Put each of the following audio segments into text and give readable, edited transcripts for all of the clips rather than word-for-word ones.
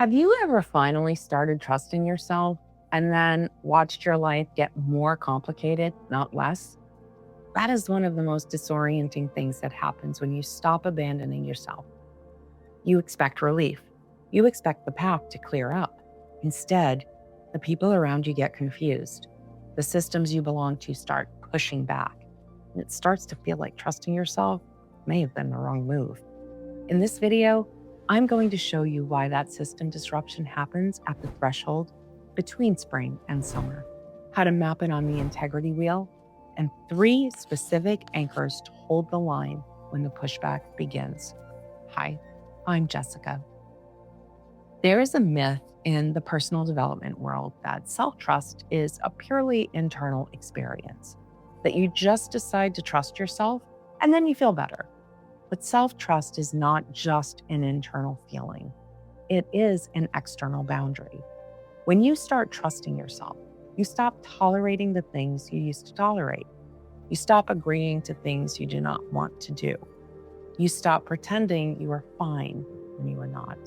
Have you ever finally started trusting yourself and then watched your life get more complicated, not less? That is one of the most disorienting things that happens when you stop abandoning yourself. You expect relief. You expect the path to clear up. Instead, the people around you get confused. The systems you belong to start pushing back. And it starts to feel like trusting yourself may have been the wrong move. In this video, I'm going to show you why that system disruption happens at the threshold between spring and summer, how to map it on the integrity wheel, and 3 specific anchors to hold the line when the pushback begins. Hi, I'm Jessica. There is a myth in the personal development world that self-trust is a purely internal experience, that you just decide to trust yourself and then you feel better. But self-trust is not just an internal feeling. It is an external boundary. When you start trusting yourself, you stop tolerating the things you used to tolerate. You stop agreeing to things you do not want to do. You stop pretending you are fine when you are not.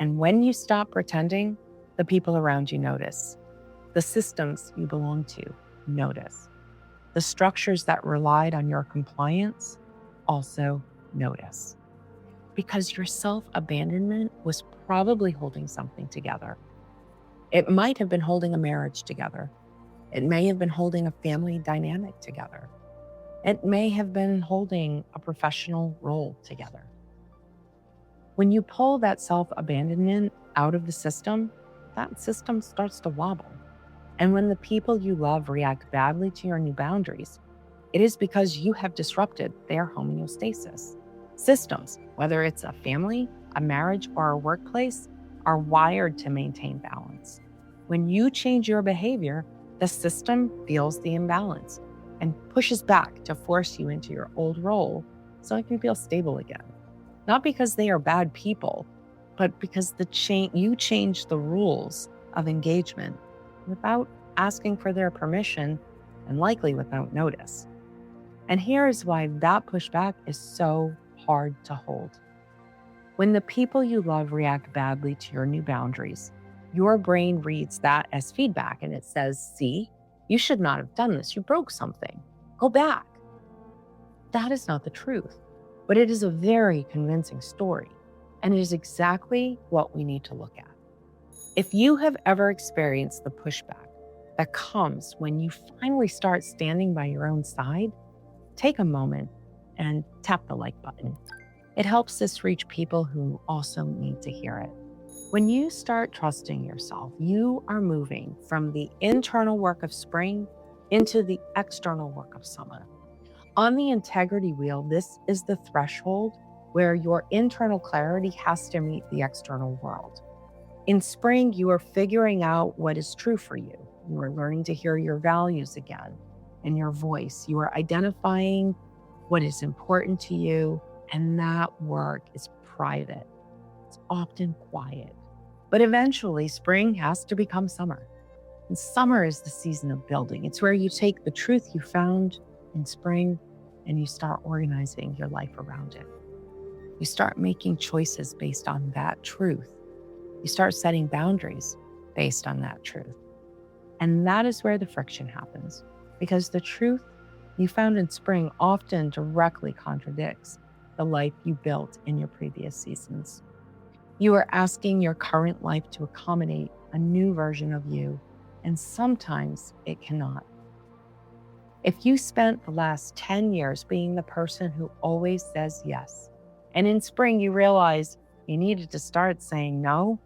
And when you stop pretending, the people around you notice. The systems you belong to notice. The structures that relied on your compliance also notice. Because your self-abandonment was probably holding something together. It might have been holding a marriage together. It may have been holding a family dynamic together. It may have been holding a professional role together. When you pull that self-abandonment out of the system, that system starts to wobble. And when the people you love react badly to your new boundaries, it is because you have disrupted their homeostasis. Systems, whether it's a family, a marriage, or a workplace, are wired to maintain balance. When you change your behavior, the system feels the imbalance and pushes back to force you into your old role so it can feel stable again. Not because they are bad people, but because you change the rules of engagement without asking for their permission and likely without notice. And here is why that pushback is so hard to hold. When the people you love react badly to your new boundaries, your brain reads that as feedback and it says, see, you should not have done this. You broke something. Go back. That is not the truth, but it is a very convincing story. And it is exactly what we need to look at. If you have ever experienced the pushback that comes when you finally start standing by your own side, take a moment and tap the like button. It helps us reach people who also need to hear it. When you start trusting yourself, you are moving from the internal work of spring into the external work of summer. On the integrity wheel, this is the threshold where your internal clarity has to meet the external world. In spring, you are figuring out what is true for you. You are learning to hear your values again and your voice. You are identifying what is important to you, and that work is private. It's often quiet. But eventually, spring has to become summer. And summer is the season of building. It's where you take the truth you found in spring and you start organizing your life around it. You start making choices based on that truth. You start setting boundaries based on that truth. And that is where the friction happens, because the truth you found in spring often directly contradicts the life you built in your previous seasons. You are asking your current life to accommodate a new version of you, and sometimes it cannot. If you spent the last 10 years being the person who always says yes, and in spring you realize you needed to start saying no,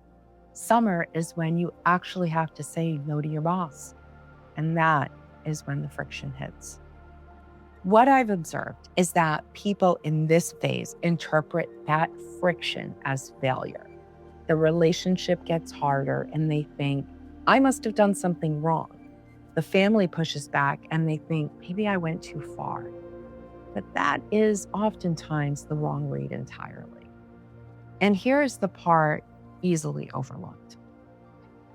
summer is when you actually have to say no to your boss. And that is when the friction hits. What I've observed is that people in this phase interpret that friction as failure. The relationship gets harder and they think, I must have done something wrong. The family pushes back and they think, maybe I went too far. But that is oftentimes the wrong read entirely. And here is the part easily overlooked.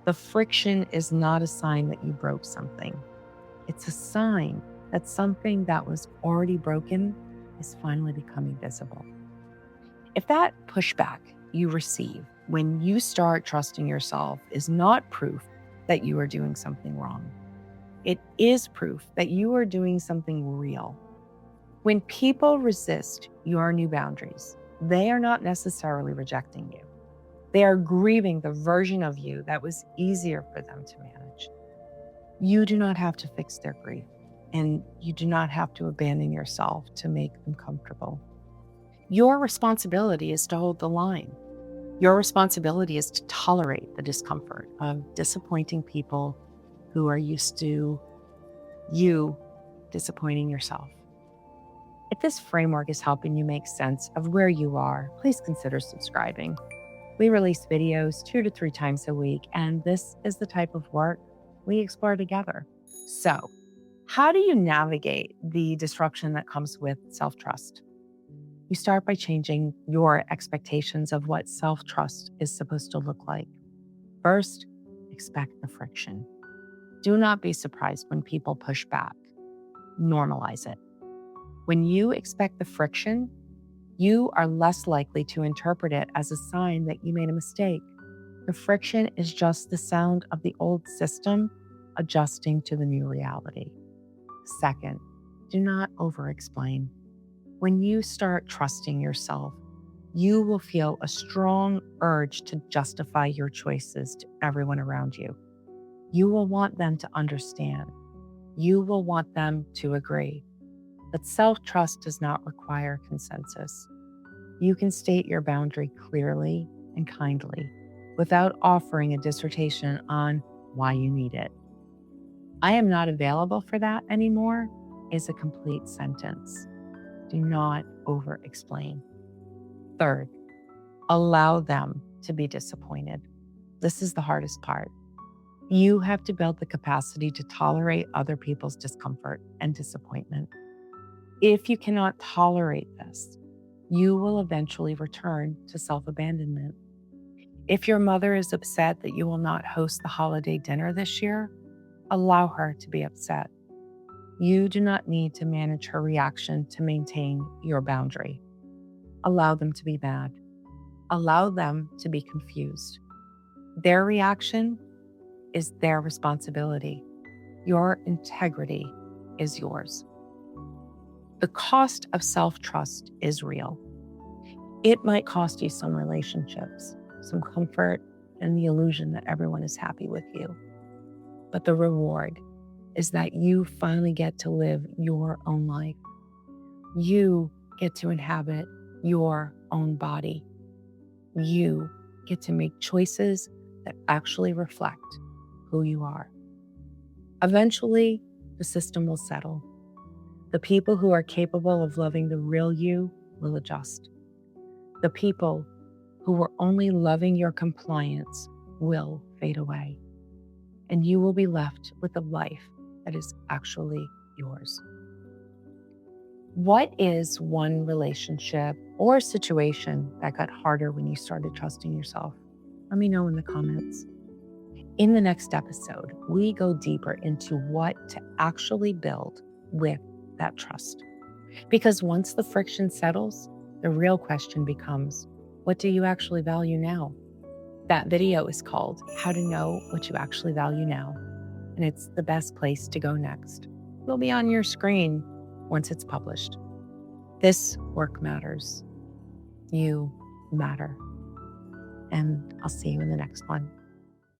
The friction is not a sign that you broke something. It's a sign that something that was already broken is finally becoming visible. If that pushback you receive when you start trusting yourself is not proof that you are doing something wrong. It is proof that you are doing something real. When people resist your new boundaries, they are not necessarily rejecting you. They are grieving the version of you that was easier for them to manage. You do not have to fix their grief, and you do not have to abandon yourself to make them comfortable. Your responsibility is to hold the line. Your responsibility is to tolerate the discomfort of disappointing people who are used to you disappointing yourself. If this framework is helping you make sense of where you are, please consider subscribing. We release videos 2 to 3 times a week, and this is the type of work we explore together. So, how do you navigate the disruption that comes with self-trust? You start by changing your expectations of what self-trust is supposed to look like. First, expect the friction. Do not be surprised when people push back. Normalize it. When you expect the friction, you are less likely to interpret it as a sign that you made a mistake. The friction is just the sound of the old system adjusting to the new reality. Second, do not over-explain. When you start trusting yourself, you will feel a strong urge to justify your choices to everyone around you. You will want them to understand. You will want them to agree. But self-trust does not require consensus. You can state your boundary clearly and kindly without offering a dissertation on why you need it. I am not available for that anymore is a complete sentence. Do not over-explain. Third, allow them to be disappointed. This is the hardest part. You have to build the capacity to tolerate other people's discomfort and disappointment. If you cannot tolerate this, you will eventually return to self-abandonment. If your mother is upset that you will not host the holiday dinner this year, allow her to be upset. You do not need to manage her reaction to maintain your boundary. Allow them to be mad. Allow them to be confused. Their reaction is their responsibility. Your integrity is yours. The cost of self-trust is real. It might cost you some relationships, some comfort, and the illusion that everyone is happy with you. But the reward is that you finally get to live your own life. You get to inhabit your own body. You get to make choices that actually reflect who you are. Eventually, the system will settle. The people who are capable of loving the real you will adjust. The people who were only loving your compliance will fade away. And you will be left with a life that is actually yours. What is one relationship or situation that got harder when you started trusting yourself? Let me know in the comments. In the next episode, we go deeper into what to actually build with that trust. Because once the friction settles, the real question becomes, what do you actually value now? That video is called How to Know What You Actually Value Now, and it's the best place to go next. It'll be on your screen once it's published. This work matters. You matter. And I'll see you in the next one.